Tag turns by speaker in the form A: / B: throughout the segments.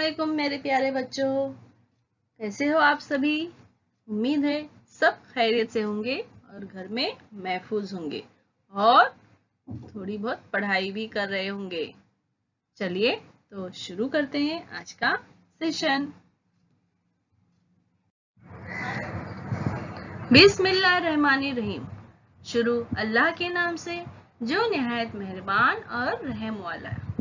A: वालेकुम मेरे प्यारे बच्चों, कैसे हो आप सभी। उम्मीद है सब खैरियत से होंगे और घर में महफूज होंगे और थोड़ी बहुत पढ़ाई भी कर रहे होंगे। चलिए तो शुरू करते हैं आज का सेशन। बिस्मिल्लाहिर्रहमानिर्रहीम। शुरू अल्लाह के नाम से जो निहायत मेहरबान और रहम वाला है।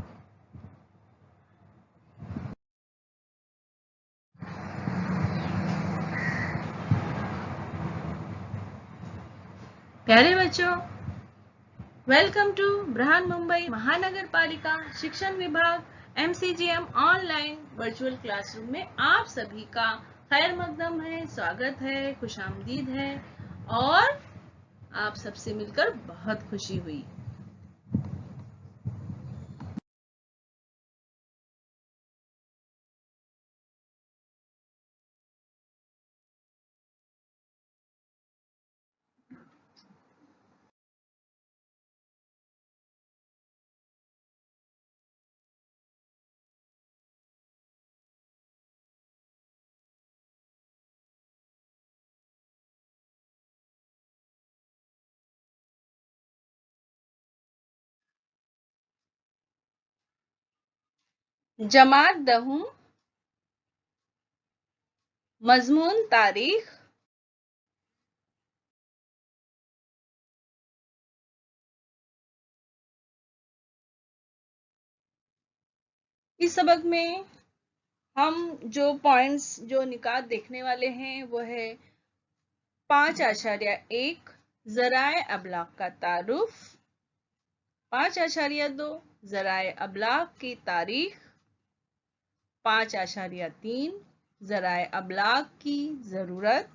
A: प्यारे बच्चों, वेलकम टू बृहन मुंबई महानगर पालिका शिक्षण विभाग MCGM ऑनलाइन वर्चुअल क्लासरूम में आप सभी का खैर मकदम है, स्वागत है, खुशामदीद है और आप सबसे मिलकर बहुत खुशी हुई। जमात दहूं, मजमून तारीख, इस सबक में हम जो पॉइंट्स जो निकात देखने वाले हैं वो है 5.1 ज़राए अबलाग का तारुफ, 5.2 ज़राए अबलाग की तारीख, 5.3 ज़राए अबलाग की ज़रूरत,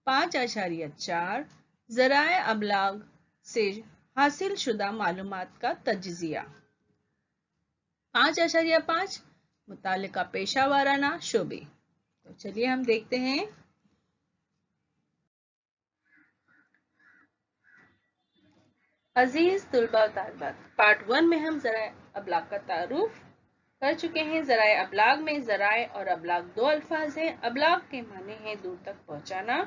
A: 5.4 ज़राए अबलाग से हासिल शुदा मालूमात का तज्ज़िया, 5.5 मुतालिका पेशा वाराना शोबे। तो चलिए हम देखते हैं। अजीज तुलबा तालिबात, पार्ट 1 में हम ज़राए अबलाग का तारुफ कर चुके हैं। ज़राए अबलाग में ज़राए और अबलाग दो अल्फाज हैं। अबलाग के माने हैं दूर तक पहुंचाना।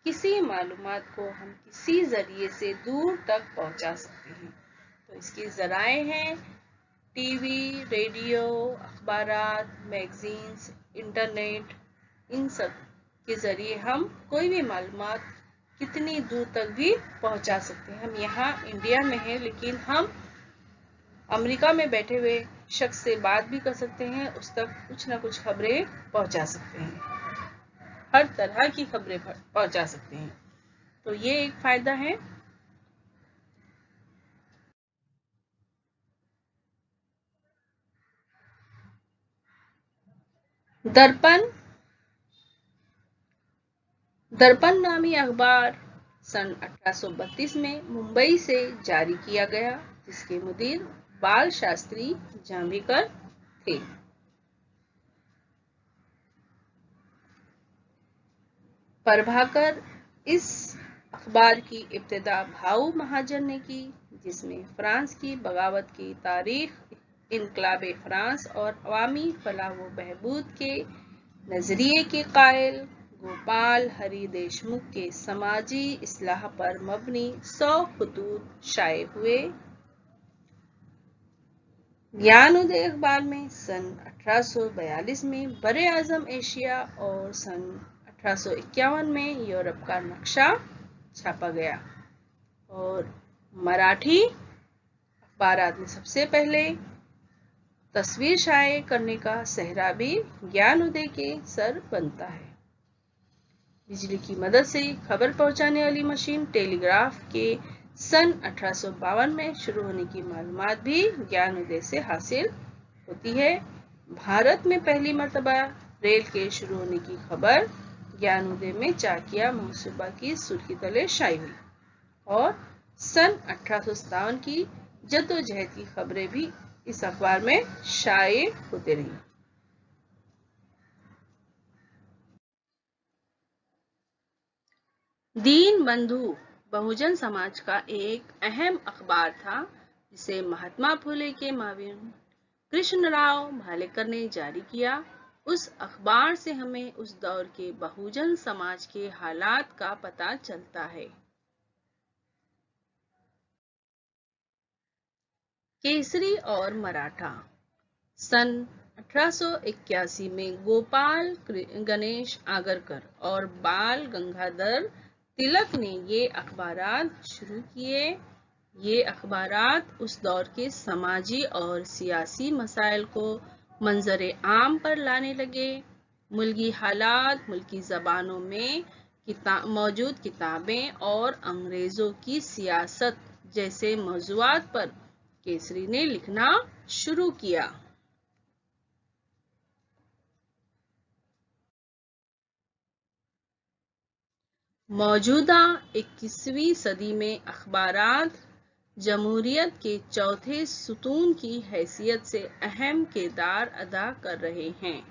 A: किसी मालूमात को हम किसी जरिए से दूर तक पहुंचा सकते हैं। तो इसकी ज़राए हैं टीवी, रेडियो, अखबारात, मैगजीन्स, इंटरनेट। इन सब के जरिए हम कोई भी मालूमात कितनी दूर तक भी पहुंचा सकते हैं। हम यहाँ इंडिया में हैं लेकिन हम अमेरिका में बैठे हुए शख्स से बात भी कर सकते हैं, उस तक कुछ ना कुछ खबरें पहुंचा सकते हैं, हर तरह की खबरें पहुंचा सकते हैं। तो ये एक फायदा है। दर्पण नामी अखबार सन 1832 में मुंबई से जारी किया गया, जिसके मुदीर बाल शास्त्री जांभेकर थे। प्रभाकर इस अखबार की इब्तिदा भाऊ महाजन ने की, जिसमें फ्रांस की बगावत की तारीख, इनकलाबे फ्रांस और अवामी फलाह व बहबूद के नजरिए के कायल गोपाल हरि देशमुख के समाजी इस्लाह पर मबनी 100 खतूत शाये हुए। ज्ञानोदय अखबार में सन 1842 में बरे आजम एशिया और सन 1851 में यूरोप का नक्शा छापा गया। और मराठी अखबारात में सबसे पहले तस्वीर शाये करने का सहरा भी ज्ञानोदय के सर बनता है। बिजली की मदद से खबर पहुंचाने वाली मशीन टेलीग्राफ के सन 1852 में शुरू होने की मालूमात भी ज्ञानोदय से हासिल होती है। भारत में पहली मर्तबा रेल के शुरू होने की खबर ज्ञानोदय में चाकिया मनसूबा की सुर्खी तले शाये हुई और सन 1857 की जद्दोजहद की खबरें भी इस अखबार में शाये होते रही। दीन बंधु बहुजन समाज का एक अहम अखबार था, जिसे महात्मा फुले के माविन कृष्ण राव भालेकर ने जारी किया। उस अखबार से हमें उस दौर के बहुजन समाज के हालात का पता चलता है। केसरी और मराठा। सन 1881 में गोपाल गणेश आगरकर और बाल गंगाधर तिलक ने ये अखबारात शुरू किए। ये अखबारात उस दौर के समाजी और सियासी मसाइल को मंजरे आम पर लाने लगे। मुल्की हालात, मुल्की ज़बानों में मौजूद किताबें और अंग्रेज़ों की सियासत जैसे मौज़ूआत पर केसरी ने लिखना शुरू किया। मौजूदा 21वीं सदी में अखबारात जमहूरियत के चौथे सुतून की हैसियत से अहम किरदार अदा कर रहे हैं।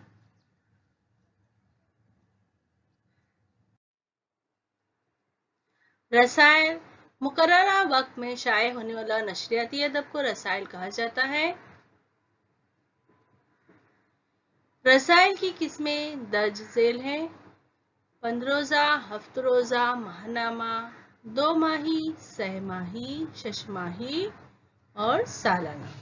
A: रसायल। मुकर्ररा वक्त में शाये होने वाला नशरियाती अदब को रसायल कहा जाता है। रसायल की किस्में दर्ज झेल हैं। 15 रोजा, हफ्त रोजा, माहनामा, 2 माही, 6 माही, 6 माही और सालाना।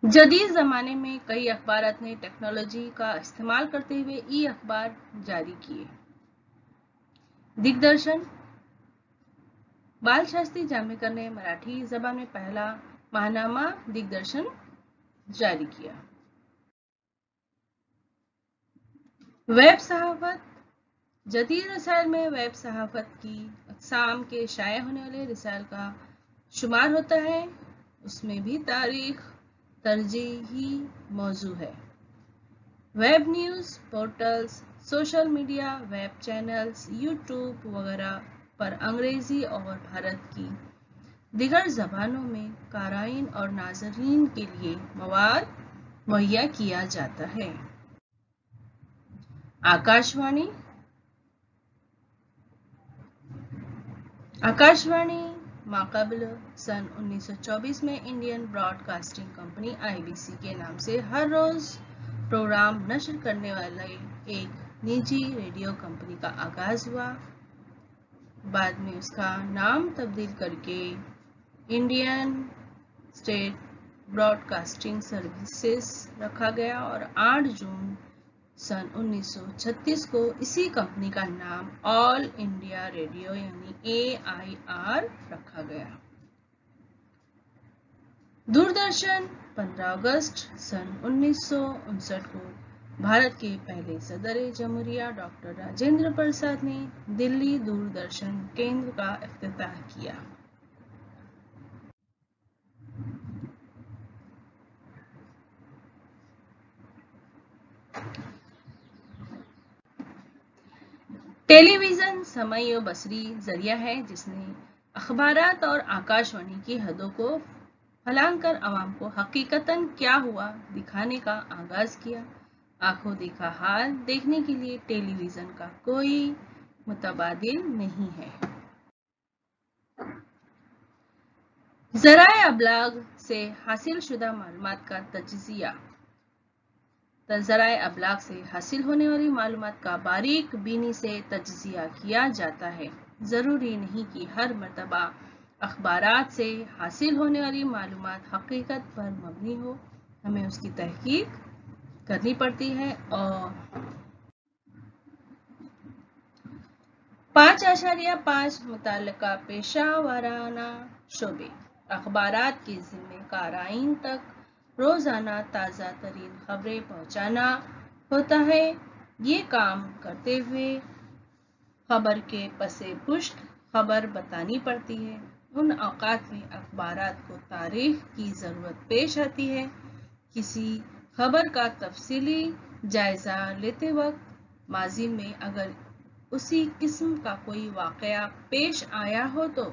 A: जदीद ज़माने में कई अखबारात ने टेक्नोलॉजी का इस्तेमाल करते हुए ई अखबार जारी किए। दिग्दर्शन। बाल शास्त्री जांभेकर ने मराठी ज़बान में पहला माहनामा दिग्दर्शन जारी किया। वेब सहाफ़त। जदीद रसायल में वेब सहाफ़त की अक़साम के शाया होने वाले रसायल का शुमार होता है। उसमें भी तारीख तरजीही मौजू है। Web news portals, social media, web channels, YouTube वगैरह पर अंग्रेजी और भारत की दीगर ज़बानों में क़ाराइन और नाज़रीन के लिए मवाद मुहैया किया जाता है। आकाशवाणी। आकाशवाणी माक़ाबिल सन 1924 में इंडियन ब्रॉडकास्टिंग कंपनी IBC के नाम से हर रोज़ प्रोग्राम नश्र करने वाले एक निजी रेडियो कंपनी का आगाज़ हुआ। बाद में उसका नाम तब्दील करके इंडियन स्टेट ब्रॉडकास्टिंग सर्विसेज रखा गया और 8 जून सन 1936 को इसी कंपनी का नाम ऑल इंडिया रेडियो यानी AIR रखा गया। दूरदर्शन 15 अगस्त सन 1959 को भारत के पहले सदर जमहूरिया डॉक्टर राजेंद्र प्रसाद ने दिल्ली दूरदर्शन केंद्र का इफ्तिताह किया। टेलीविज़न समय बसरी जरिया है जिसने अखबारात और आकाशवाणी की हदों को फलांग कर आवाम को हकीकतन क्या हुआ दिखाने का आगाज किया। आंखों देखा हाल देखने के लिए टेलीविज़न का कोई मुतबादिल नहीं है। ज़राए अबलाग से हासिल शुदा मालूमात का तज्ज़िया। ज़राए अबलाग से हासिल होने वाली मालूमात का बारीक बीनी से तज्ज़िया किया जाता है। ज़रूरी नहीं कि हर मर्तबा अखबारात से हासिल होने वाली मालूमात हकीकत पर मबनी हो, हमें उसकी तहकीक करनी पड़ती है। और 5.5 मुतल्लिका पेशा वाराना शोबे अखबारात के ज़िम्मे क़ाराइन तक रोज़ाना ताज़ा तरीन खबरें पहुँचाना होता है। ये काम करते हुए खबर के पसे पुश्त खबर बतानी पड़ती है। उन औक़ात में अखबारात को तारीख की ज़रूरत पेश आती है। किसी खबर का तफसीली जायज़ा लेते वक्त माजी में अगर उसी किस्म का कोई वाक़या पेश आया हो तो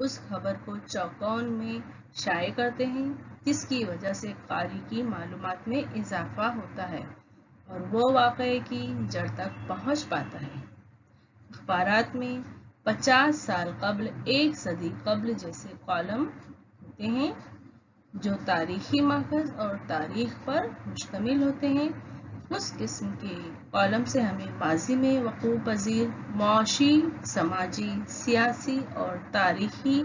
A: उस खबर को चौकोन में शाये करते हैं, जिसकी वजह से क़ारी की मालूमात में इजाफा होता है और वो वाक़ये की जड़ तक पहुँच पाता है। अखबारात में 50 साल قبل، 1 صدی قبل جیسے کالم ہوتے ہیں جو تاریخی ماخذ اور تاریخ پر مشتمل ہوتے ہیں۔ اس قسم کے کالم سے ہمیں ماضی میں وقوع پذیر معاشی، سماجی، سیاسی اور تاریخی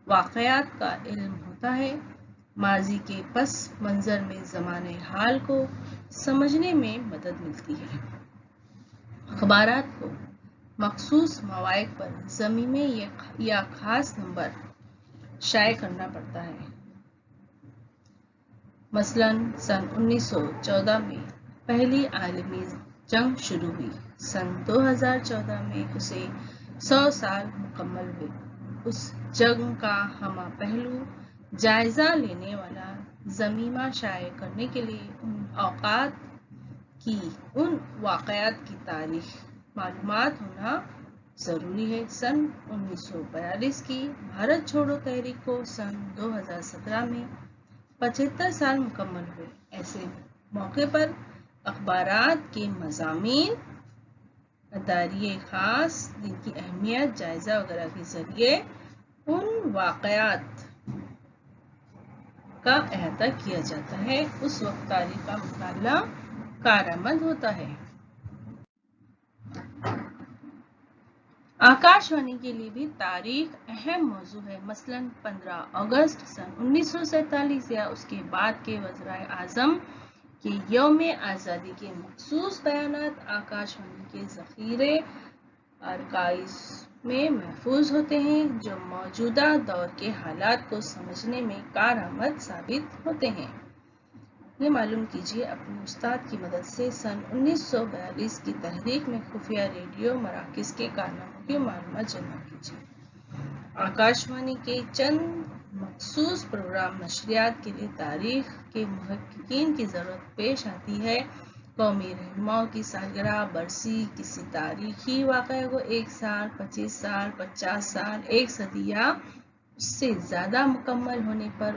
A: واقعات کا علم ہوتا ہے۔ ماضی کے پس منظر میں زمانۂ حال کو سمجھنے میں مدد ملتی ہے۔ اخبارات کو مخصوص مواقع پر ضمیمے یا خاص نمبر شائع کرنا پڑتا ہے۔ مثلاً سن 1914 میں پہلی عالمی جنگ شروع ہوئی۔ سن 2014 میں اسے 100 سال مکمل ہوئے۔ اس جنگ کا ہمہ پہلو جائزہ لینے والا ضمیمہ شائع کرنے کے لیے ان واقعات کی تاریخ معلومات ہونا ضروری ہے۔ سن 1942 کی بھارت چھوڑو تحریک کو سن 2017 میں 75 سال مکمل ہوئے۔ ایسے موقع پر اخبارات کے مضامین اداریہ خاص، جن کی اہمیت، جائزہ وغیرہ کے ذریعے ان واقعات کا احاطہ کیا جاتا ہے۔ اس وقت تاریخ کا مطالعہ کارآمد ہوتا ہے۔ آکاش وانی کے لیے بھی تاریخ اہم موضوع ہے۔ مثلاً 15 اگست سن 1947 یا اس کے بعد کے وزرائے اعظم کے یوم آزادی کے مخصوص بیانات آکاش وانی کے ذخیرۂ آرکائیوز میں محفوظ ہوتے ہیں، جو موجودہ دور کے حالات کو سمجھنے میں کارآمد ثابت ہوتے ہیں۔ یہ معلوم کیجیے اپنے استاد کی مدد سے سن 1942 کی تحریک میں خفیہ ریڈیو مراکز کے کارناموں کی معلومات جمع کیجیے۔ آکاش وانی کے چند مخصوص پروگرام نشریات کے لیے تاریخ کے محققین کی ضرورت پیش آتی ہے۔ قومی رہنماؤں کی سالگرہ، برسی، کسی تاریخی واقعے کو 1 سال، 25 سال، 50 سال، 1 صدی یا اس سے زیادہ مکمل ہونے پر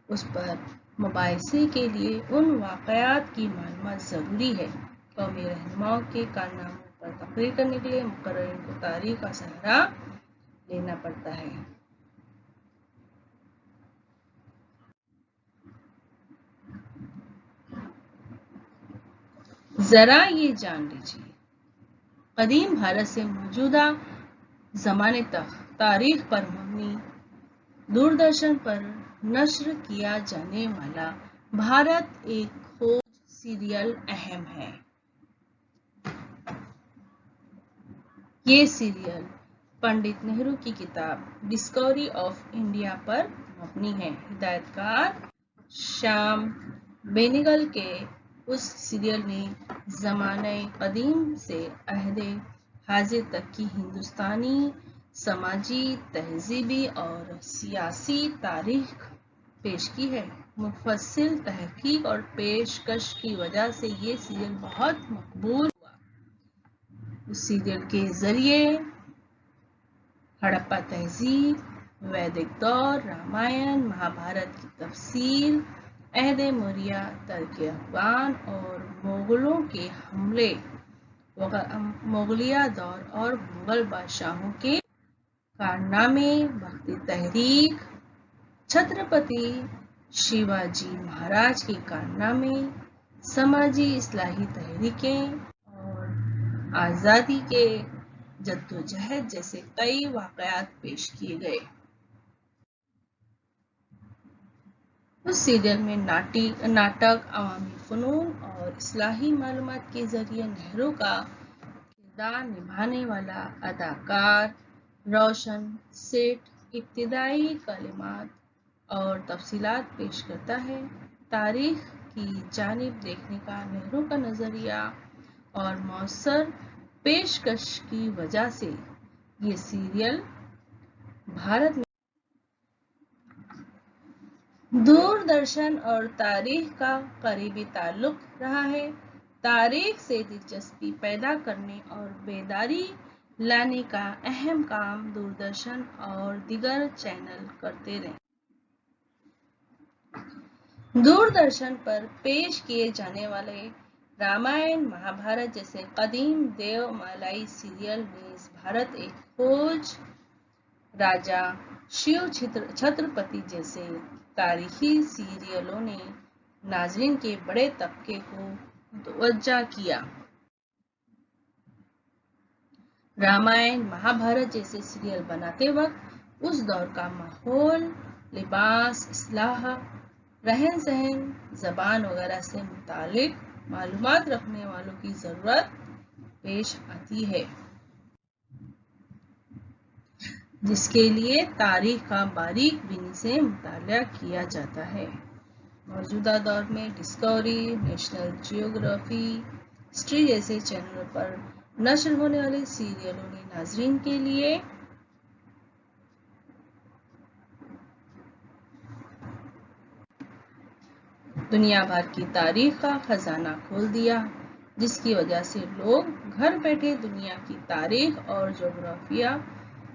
A: اس پر مباحثے کے لیے ان واقعات کی معلومات ضروری ہے۔ قومی رہنماؤں کے کارناموں پر تقریر کرنے کے لیے مقررین کو تاریخ کا سہارا لینا پڑتا ہے۔ ذرا یہ جان لیجیے، قدیم بھارت سے موجودہ زمانے تک تاریخ پر مبنی دوردرشن پر نشر کیا جانے والا بھارت ایک کھوج سیریل اہم ہے۔ یہ سیریل پنڈت نہرو کی کتاب ڈسکوری آف انڈیا پر مبنی ہے۔ ہدایت کار شیام بینگل کے اس سیریل نے زمانہ قدیم سے عہد حاضر تک کی ہندوستانی سماجی، تہذیبی اور سیاسی تاریخ پیش کی ہے۔ مفصل تحقیق اور پیشکش کی وجہ سے یہ سیریل بہت مقبول ہوا۔ اس سیریل کے ذریعے ہڑپہ تہذیب، ویدک دور، رامائن، مہابھارت کی تفصیل، عہد موریہ، ترک افغان اور مغلوں کے حملے، مغلیہ دور اور مغل بادشاہوں کے کارنامے، بھکتی تحریک، چھترپتی شیواجی مہاراج کے کارنامے، سماجی اصلاحی تحریکیں اور آزادی کے جدوجہد جیسے کئی واقعات پیش کیے گئے۔ اس سیریل میں ناٹک، عوامی فنون اور اصلاحی معلومات کے ذریعے نہرو کا کردار نبھانے والا اداکار روشن سیٹھ ابتدائی کلمات اور تفصیلات پیش کرتا ہے۔ تاریخ کی جانب دیکھنے کا نہرو کا نظریہ اور مؤثر پیشکش کی وجہ سے یہ سیریل بھارت میں دوردرشن اور تاریخ کا قریبی تعلق رہا ہے۔ تاریخ سے دلچسپی پیدا کرنے اور بیداری لانے کا اہم کام دوردرشن اور دیگر چینل کرتے رہے۔ دوردرشن پر پیش کیے جانے والے रामायण महाभारत जैसे कदीम देवमालाई सीरियल में भारत एक खोज, राजा शिव छत्रपति जैसे तारीखी सीरियलों ने नाजरीन के बड़े तबके को मुतवज्जा किया। रामायण महाभारत जैसे सीरियल बनाते वक्त उस दौर का माहौल, लिबास, इस्लाह, रहन सहन, जबान वगैरह से मुतालिक मालूमात रखने वालों की जरूरत पेश आती है, जिसके लिए तारीख का बारीक बीनी से मुताला किया जाता है। मौजूदा दौर में डिस्कवरी, नेशनल जियोग्राफी, हिस्ट्री जैसे चैनलों पर नश्र होने वाले सीरियलों ने नाजरीन के लिए दुनिया भर की तारीख का खजाना खोल दिया, जिसकी वजह से लोग घर बैठे दुनिया की तारीख और जोग्राफिया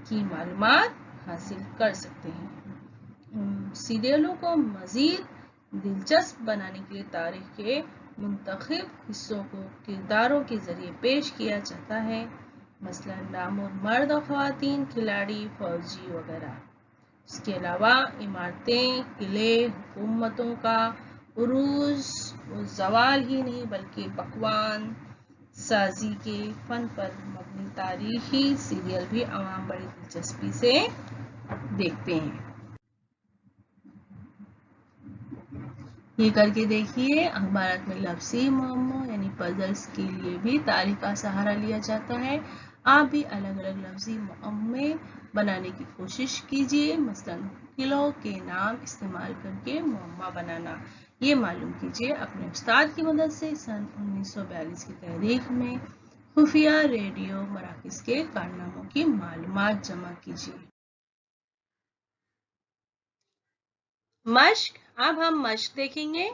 A: की मालूमात हासिल कर सकते हैं। सीरियलों को मजीद दिलचस्प बनाने के लिए तारीख के मुंतखब हिस्सों को किरदारों के जरिए पेश किया जाता है, मसलन नामों मर्द और ख़वातीन, खिलाड़ी, फौजी वगैरह। इसके अलावा इमारतें, किले, हुकूमतों का उरूज और ज़वाल ही नहीं बल्कि पकवान साजी के फन पर मबनी तारीखी सीरियल भी आवाम बड़ी दिलचस्पी से देखते हैं। ये करके देखिए, अखबारात में लफ्ज़ी मुअम्मों यानी पजल्स के लिए भी तारीख का सहारा लिया जाता है। आप भी अलग अलग लफ्ज़ी मुअम्मे बनाने की कोशिश कीजिए, मसलन किलो के नाम इस्तेमाल करके मुअम्मा बनाना। ये मालूम कीजिए अपने उस्ताद की मदद से। सन 1942 की तारीख में खुफिया रेडियो मराकिज़ के कारनामों की मालूमात जमा कीजिए। मश्क, अब हम मश्क देखेंगे।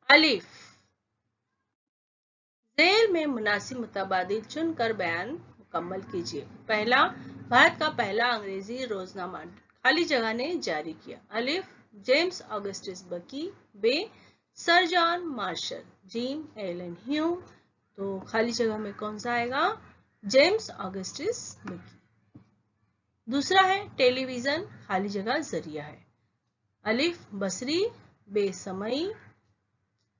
A: अलिफ, ज़ेल में मुनासिब मुतबादिल चुनकर बयान मुकम्मल कीजिए। पहला, भारत का पहला अंग्रेजी रोजनामा खाली जगह ने जारी किया। अलिफ, जेम्स ऑगस्टस बकी। बे, सर जॉन मार्शल। जीम, एलन ह्यूम। तो खाली जगह में कौन सा आएगा? जेम्स ऑगस्टस बकी। दूसरा है टेलीविजन, खाली जगह जरिया है। अलिफ, बसरी। बे, समई।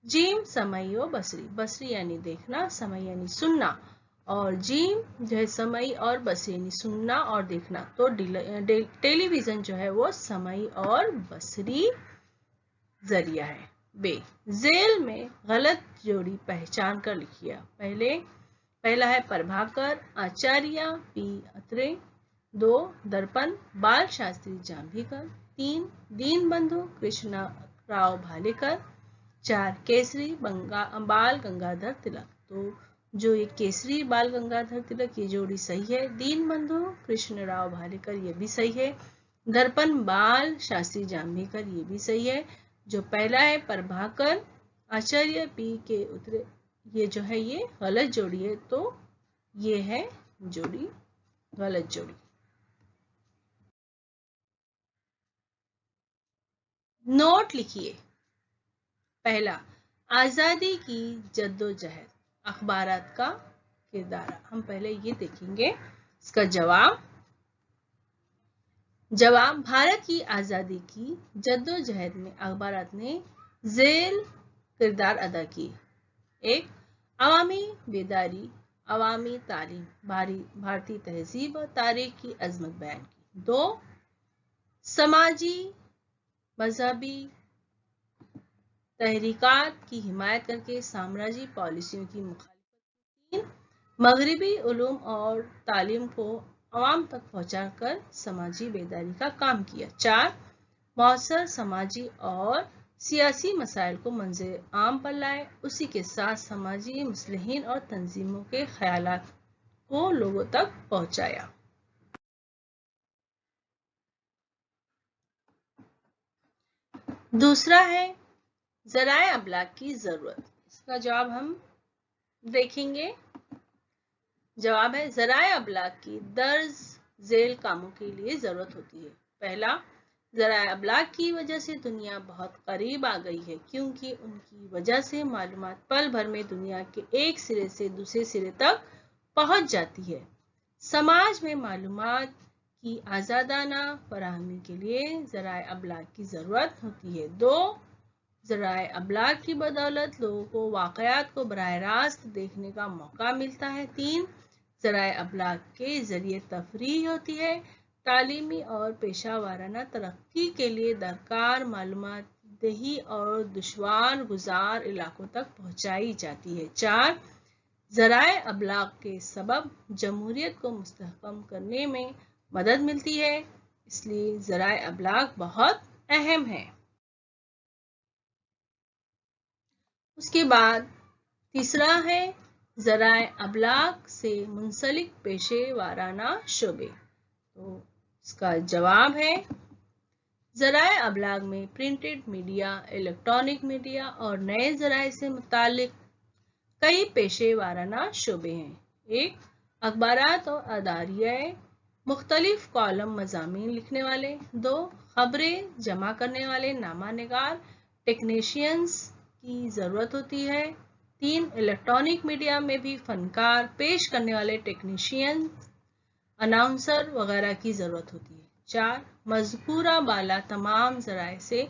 A: जीम, समई व बसरी। बसरी यानी देखना, समई यानी सुनना, और जीम जो है समई और बसरी यानी सुनना और देखना। तो टेलीविजन जो है वो समई और बसरी जरिया है। बे, जेल में गलत जोड़ी पहचान कर लिखिए। पहला है प्रभाकर आचार्य पी अत्रे। 2, दर्पण बाल शास्त्री जांभीकर। 3, दीनबंधु कृष्ण राव भालेकर। 4, केसरी बाल गंगाधर तिलक। तो जो ये केसरी बाल गंगाधर तिलक ये जोड़ी सही है। दीनबंधु कृष्ण राव भालेकर ये भी सही है। दर्पण बाल शास्त्री जांभीकर ये भी सही है। जो पहला है प्रभाकर आचार्य पी के उतरे, ये जो है ये गलत जोड़ी है। तो ये है जोड़ी गलत जोड़ी। नोट लिखिए। पहला, आजादी की जद्दोजहद, अखबारात का किरदार। हम पहले ये देखेंगे इसका जवाब। भारत की आजादी की जद्दोजहद में अखबारात ने झेल किरदार अदा किए। 1, अवामी बेदारी, अवामी तालीम, भारतीय तहजीब और तारीख की अजमत बयान की। 2, समाजी मजहबी तहरीकात की हिमायत करके साम्राज्यी पॉलिसियों की मुखालिफत। 3, मगरबी उलूम और तालीम को अवाम तक पहुंचाकर समाजी बेदारी का काम किया। 4, मौसर समाजी और सियासी मसाइल को मंज़िल आम पर लाए, उसी के साथ समाजी मुस्लिहीन और तंजीमों के ख्यालात को लोगों तक पहुंचाया। दूसरा है ज़राए अबलाग की जरूरत। इसका जवाब हम देखेंगे। जवाब है ज़राए अबलाग की दर्ज झेल कामों के लिए जरूरत होती है। पहला, ذرائع ابلاغ کی وجہ سے دنیا بہت قریب آ گئی ہے، کیونکہ ان کی وجہ سے معلومات پل بھر میں دنیا کے ایک سرے سے دوسرے سرے تک پہنچ جاتی ہے۔ سماج میں معلومات کی آزادانہ فراہمی کے لیے ذرائع ابلاغ کی ضرورت ہوتی ہے۔ 2. ذرائع ابلاغ کی بدولت لوگوں کو واقعات کو براہ راست دیکھنے کا موقع ملتا ہے۔ 3. ذرائع ابلاغ کے ذریعے تفریح ہوتی ہے۔ تعلیمی اور پیشہ ورانہ ترقی کے لیے درکار معلومات دیہی اور دشوار گزار علاقوں تک پہنچائی جاتی ہے۔ 4. ذرائع ابلاغ کے سبب جمہوریت کو مستحکم کرنے میں مدد ملتی ہے، اس لیے ذرائع ابلاغ بہت اہم ہے۔ اس کے بعد تیسرا ہے ذرائع ابلاغ سے منسلک پیشے وارانہ شعبے۔ تو اس کا جواب ہے ذرائع ابلاغ میں پرنٹڈ میڈیا، الیکٹرانک میڈیا اور نئے ذرائع سے متعلق کئی پیشے وارانہ شعبے ہیں۔ 1. اخبارات اور اداریہ، مختلف کالم مضامین لکھنے والے۔ 2. خبریں جمع کرنے والے نامہ نگار، ٹیکنیشینز کی ضرورت ہوتی ہے۔ 3. الیکٹرانک میڈیا میں بھی فنکار، پیش کرنے والے ٹیکنیشینز، اناؤنسر وغیرہ کی ضرورت ہوتی ہے۔ 4. مذکورہ بالا تمام ذرائع سے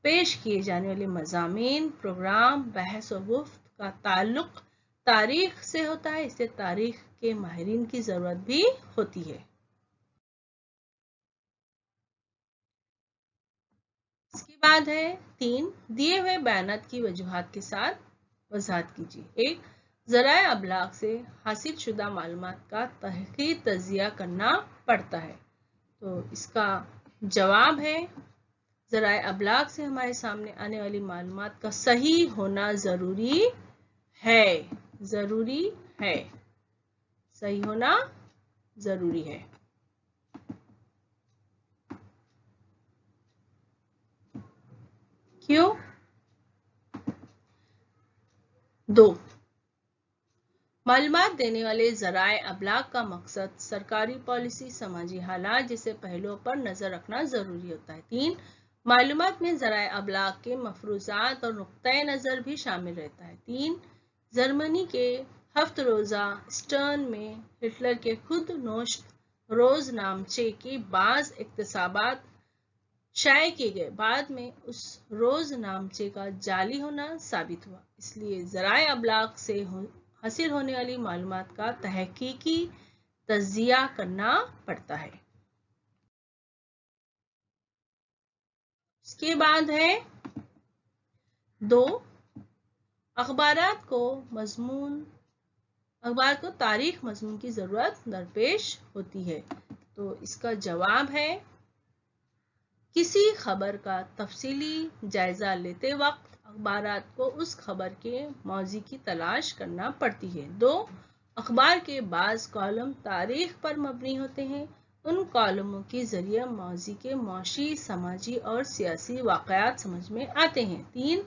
A: پیش کیے جانے والے مضامین، پروگرام، بحث و گفت کا تعلق تاریخ سے ہوتا ہے، اس سے تاریخ کے ماہرین کی ضرورت بھی ہوتی ہے۔ اس کے بعد ہے 3. دیے ہوئے بیانات کی وجوہات کے ساتھ وضاحت کیجیے۔ 1. ذرائع ابلاغ سے حاصل شدہ معلومات کا تحقیقی تجزیہ کرنا پڑتا ہے۔ تو اس کا جواب ہے ذرائع ابلاغ سے ہمارے سامنے آنے والی معلومات کا صحیح ہونا ضروری ہے۔ ضروری ہے، صحیح ہونا ضروری ہے۔ کیوں؟ 2. معلومات دینے والے ذرائع ابلاغ کا مقصد سرکاری پالیسی، سماجی حالات جیسے پہلوؤں پر نظر رکھنا ضروری ہوتا ہے۔ 3. معلومات میں ذرائع ابلاغ کے مفروضات اور نقطۂ نظر بھی شامل رہتا ہے۔ 3. جرمنی کے ہفت روزہ اسٹرن میں ہٹلر کے خود نوشت روز نامچے کے بعض اقتباسات شائع کیے گئے، بعد میں اس روز نامچے کا جعلی ہونا ثابت ہوا، اس لیے ذرائع ابلاغ سے حاصل ہونے والی معلومات کا تحقیقی تجزیہ کرنا پڑتا ہے۔ اس کے بعد ہے 2. اخبار کو تاریخ مضمون کی ضرورت درپیش ہوتی ہے۔ تو اس کا جواب ہے کسی خبر کا تفصیلی جائزہ لیتے وقت اخبارات کو اس خبر کے موضوع کی تلاش کرنا پڑتی ہے۔ 2. اخبار کے بعض کالم تاریخ پر مبنی ہوتے ہیں، ان کالموں کے ذریعے موضوع کے معاشی، سماجی اور سیاسی واقعات سمجھ میں آتے ہیں۔ 3.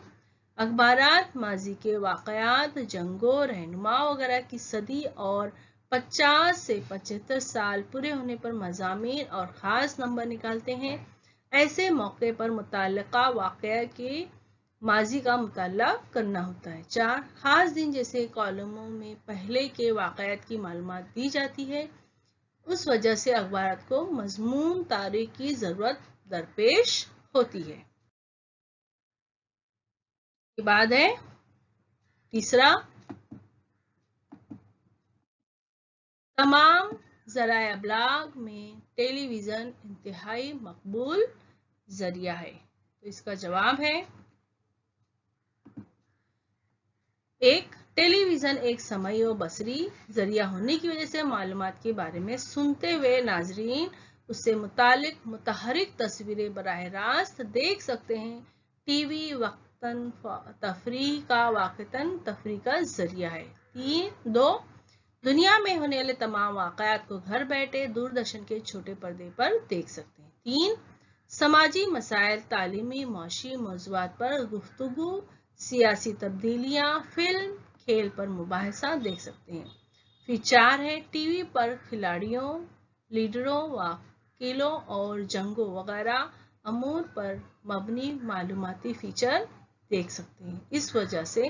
A: اخبارات ماضی کے واقعات، جنگوں، رہنما وغیرہ کی صدی اور 50 سے 75 سال پورے ہونے پر مضامین اور خاص نمبر نکالتے ہیں۔ ایسے موقع پر متعلقہ واقعہ کے ماضی کا مطالعہ کرنا ہوتا ہے۔ 4. خاص دن جیسے کالموں میں پہلے کے واقعات کی معلومات دی جاتی ہے، اس وجہ سے اخبارات کو مضمون تاریخ کی ضرورت درپیش ہوتی ہے۔ کے بعد ہے تیسرا، تمام ذرائع ابلاغ میں ٹیلی ویژن انتہائی مقبول ذریعہ ہے۔ تو اس کا جواب ہے 1. ٹیلی ویژن ایک سمعی و بصری ذریعہ ہونے کی وجہ سے معلومات کے بارے میں سنتے ہوئے ناظرین اس سے متعلق متحرک تصویریں براہ راست دیکھ سکتے ہیں۔ ٹی وی وقتاً تفریح کا ذریعہ ہے۔ 2. دنیا میں ہونے والے تمام واقعات کو گھر بیٹھے دوردرشن کے چھوٹے پردے پر دیکھ سکتے ہیں۔ 3. سماجی مسائل، تعلیمی، معاشی موضوعات پر گفتگو، سیاسی تبدیلیاں، فلم، کھیل پر مباحثہ دیکھ سکتے ہیں۔ پھر 4 ہے ٹی وی پر کھلاڑیوں، لیڈروں، وکیلوں اور جنگوں وغیرہ امور پر مبنی معلوماتی فیچر دیکھ سکتے ہیں۔ اس وجہ سے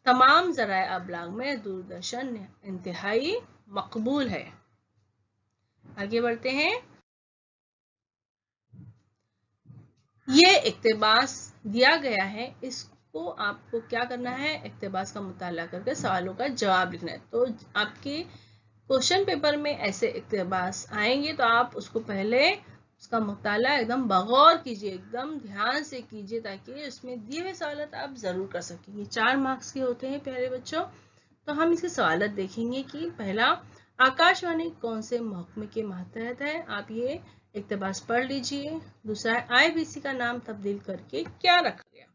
A: تمام ذرائع ابلاغ میں دوردرشن انتہائی مقبول ہے۔ آگے بڑھتے ہیں۔ یہ اقتباس دیا گیا ہے، اس کو آپ کو کیا کرنا ہے؟ اقتباس کا مطالعہ کر کے سوالوں کا جواب لکھنا ہے۔ تو آپ کے کوشچن پیپر میں ایسے اقتباس آئیں گے تو آپ اس کو پہلے اس کا مطالعہ ایک دم بغور کیجیے، ایک دم دھیان سے کیجیے، تاکہ اس میں دیے ہوئے سوالات آپ ضرور کر سکیں۔ یہ 4 مارکس کے ہوتے ہیں پیارے بچوں۔ تو ہم اس کے سوالات دیکھیں گے کہ پہلا، آکاش وانی کون سے محکمے کے ماتحت ہے؟ آپ یہ اقتباس پڑھ لیجیے۔ دوسرا، IBC کا نام تبدیل کر کے کیا رکھا گیا؟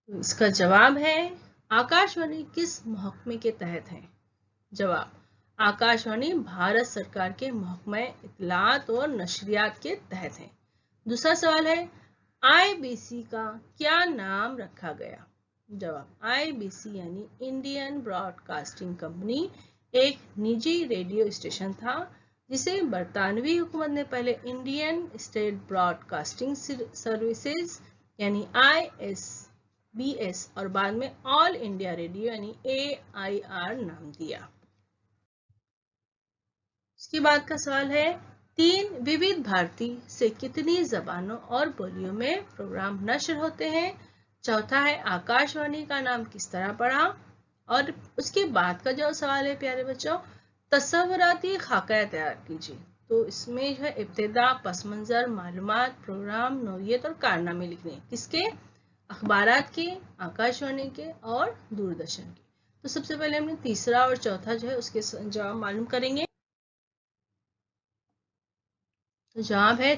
A: تو اس کا جواب ہے، آکاش وانی کس محکمے کے تحت ہے؟ جواب، آکاش وانی بھارت سرکار کے محکمہ اطلاعات اور نشریات کے تحت ہے۔ دوسرا سوال ہے، IBC کا کیا نام رکھا گیا؟ جواب، IBC یعنی انڈین براڈ کاسٹنگ کمپنی ایک نجی ریڈیو اسٹیشن تھا، جسے برطانوی حکومت نے پہلے Indian state broadcasting services یعنی ISBS اور بعد میں آل انڈیا ریڈیو یعنی AIR نام دیا۔ اس کے بعد کا سوال ہے، 3 ووِدھ بھارتی سے کتنی زبانوں اور بولیوں میں پروگرام نشر ہوتے ہیں؟ چوتھا ہے، آکاش وانی کا نام کس طرح پڑا؟ اور اس کے بعد کا جو سوال ہے پیارے بچوں، تصوراتی خاکہ تیار کیجیے۔ تو اس میں جو ہے ابتدا، پس منظر، معلومات، پروگرام، نوعیت اور کارنامے لکھنے ہیں۔ کس کے؟ اخبارات کے، آکاش وانی کے اور دوردرشن کے۔ تو سب سے پہلے ہم نے تیسرا اور چوتھا جو ہے اس کے جواب معلوم کریں گے۔ تو جواب ہے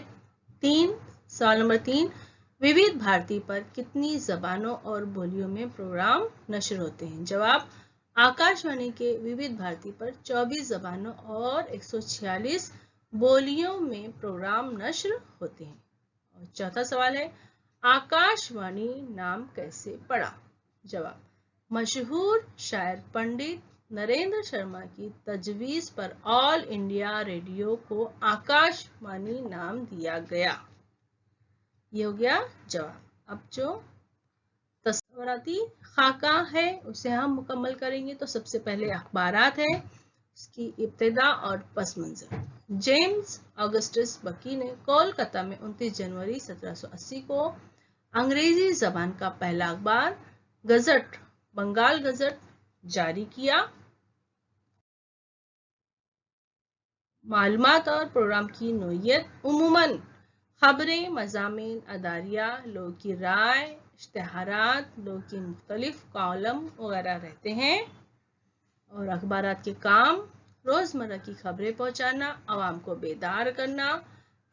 A: 3، سوال نمبر 3، ووِدھ بھارتی پر کتنی زبانوں اور بولیوں میں پروگرام نشر ہوتے ہیں؟ جواب، آکاش وانی کے ووِدھ بھارتی پر 24 زبانوں اور 146 بولیوں میں پروگرام نشر ہوتے ہیں۔ اور چوتھا سوال ہے، آکاش وانی نام کیسے پڑا؟ جواب، مشہور شاعر پنڈت نریندر شرما کی تجویز پر آل انڈیا ریڈیو کو آکاش وانی نام دیا گیا۔ یہ ہو گیا جواب۔ اب جو تصوراتی خاکہ ہے اسے ہم مکمل کریں گے۔ تو سب سے پہلے اخبارات ہے، اس کی ابتدا اور پس منظر۔ جیمز آگسٹس بکی نے کولکتہ میں 29 جنوری 1780 کو انگریزی زبان کا پہلا اخبار گزٹ، بنگال گزٹ جاری کیا۔ معلومات اور پروگرام کی نوعیت عموماً خبریں، مضامین، اداریہ، لوگوں کی رائے، اشتہارات، لوگوں کی مختلف کالم وغیرہ رہتے ہیں۔ اور اخبارات کے کام، روزمرہ کی خبریں پہنچانا، عوام کو بیدار کرنا،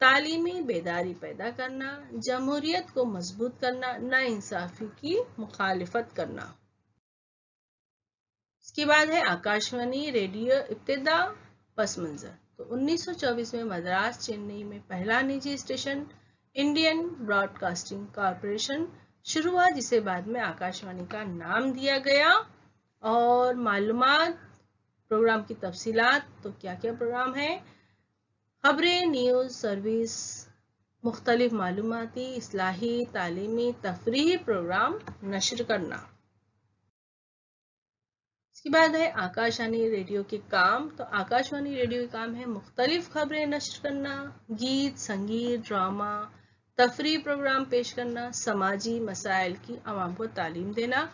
A: تعلیمی بیداری پیدا کرنا، جمہوریت کو مضبوط کرنا، ناانصافی کی مخالفت کرنا۔ اس کے بعد ہے آکاش وانی ریڈیو ابتدا، پس منظر۔ تو 1924 میں مدراس، چنئی میں پہلا نجی station Indian broadcasting corporation شروع ہوا، جسے بعد میں آکاش وانی کا نام دیا گیا۔ اور معلومات، پروگرام کی تفصیلات، تو کیا کیا پروگرام ہے؟ خبریں، نیوز سروس، مختلف معلوماتی، اصلاحی، تعلیمی، تفریحی پروگرام نشر کرنا۔ اس کے بعد ہے آکاش وانی ریڈیو کے کام۔ تو آکاش وانی ریڈیو کے کام ہے مختلف خبریں نشر کرنا، گیت، سنگیت، ڈرامہ، تفریح پروگرام پیش کرنا، سماجی مسائل کی عوام کو تعلیم دینا،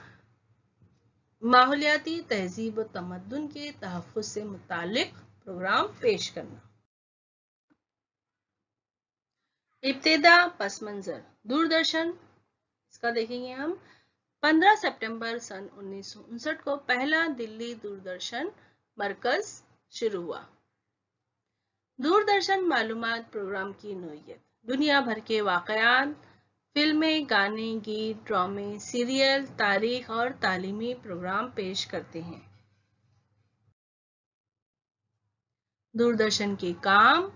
A: ماحولیاتی، تہذیب و تمدن کے تحفظ سے متعلق پروگرام پیش کرنا۔ ابتدا، پس منظر۔ دوردرشن، اس کا دیکھیں گے ہم۔ 15 ستمبر سن 1959 کو پہلا دلی دوردرشن مرکز شروع ہوا۔ دوردرشن معلومات پروگرام کی نوعیت، دنیا بھر کے واقعات، فلمیں، گانے، گیت، ڈرامے، سیریل، تاریخ اور تعلیمی پروگرام پیش کرتے ہیں۔ دوردرشن کے کام،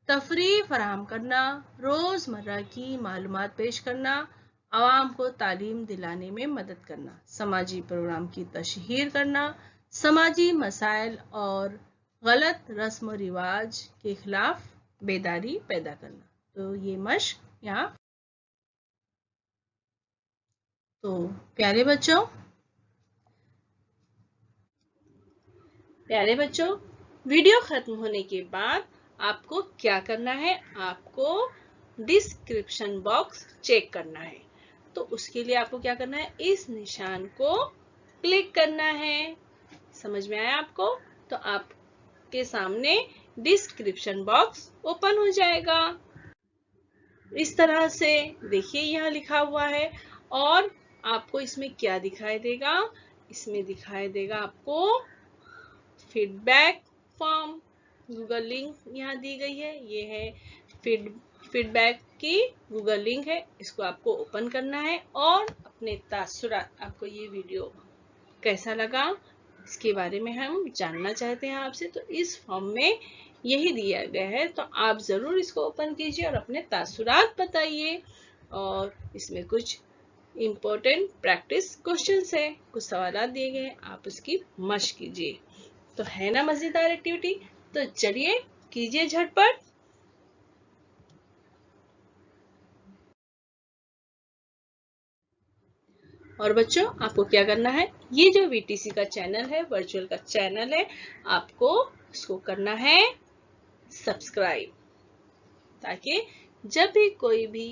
A: تفریح فراہم کرنا، روزمرہ کی معلومات پیش کرنا، عوام کو تعلیم دلانے میں مدد کرنا، سماجی پروگرام کی تشہیر کرنا، سماجی مسائل اور غلط رسم و رواج کے خلاف بیداری پیدا کرنا۔ तो ये मश्क यहाँ। तो प्यारे बच्चों, वीडियो खत्म होने के बाद आपको क्या करना है? आपको डिस्क्रिप्शन बॉक्स चेक करना है। तो उसके लिए आपको क्या करना है? इस निशान को क्लिक करना है। समझ में आया आपको? तो आपके सामने डिस्क्रिप्शन बॉक्स ओपन हो जाएगा। इस तरह से देखिए यहाँ लिखा हुआ है। और आपको इसमें क्या दिखाई देगा? इसमें दिखाई देगा आपको फीडबैक फॉर्म। गूगल लिंक यहाँ दी गई है। ये है फीडबैक की गूगल लिंक है। इसको आपको ओपन करना है और अपने तासुरात, आपको ये वीडियो कैसा लगा इसके बारे में हम जानना चाहते हैं आपसे। तो इस फॉर्म में यही दिया गया है। तो आप जरूर इसको ओपन कीजिए और अपने तासुरात बताइए। और इसमें कुछ इम्पोर्टेंट प्रैक्टिस क्वेश्चंस है, कुछ सवाल दिए गए हैं, आप उसकी मश्क कीजिए। तो है ना मजेदार एक्टिविटी? तो चलिए कीजिए झटपट। और बच्चों, आपको क्या करना है? ये जो वीटीसी का चैनल है, वर्चुअल का चैनल है, आपको इसको करना है सब्सक्राइब, ताकि जब भी कोई भी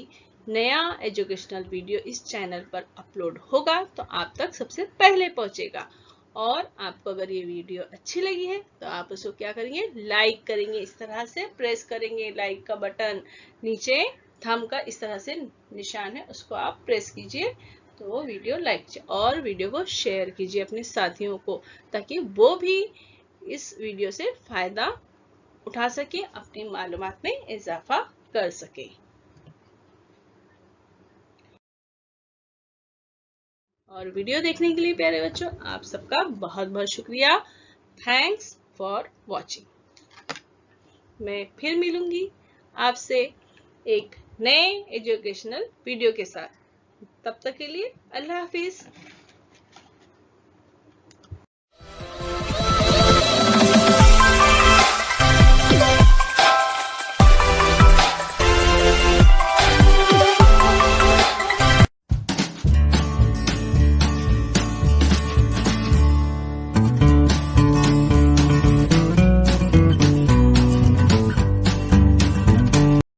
A: नया एजुकेशनल वीडियो इस चैनल पर अपलोड होगा तो आप तक सबसे पहले पहुंचेगा। और आपको अगर ये वीडियो अच्छी लगी है तो आप उसको क्या करेंगे? लाइक करेंगे। इस तरह से प्रेस करेंगे लाइक का बटन। नीचे थंब का इस तरह से निशान है, उसको आप प्रेस कीजिए तो वो वीडियो लाइक कीजिए। और वीडियो को शेयर कीजिए अपने साथियों को, ताकि वो भी इस वीडियो से फायदा उठा सके, अपनी मालूमात में इजाफा कर सके। और वीडियो देखने के लिए प्यारे बच्चों, आप सबका बहुत बहुत शुक्रिया। Thanks for watching. मैं फिर मिलूंगी आपसे एक नए एजुकेशनल वीडियो के साथ। तब तक के लिए अल्लाह हाफिज।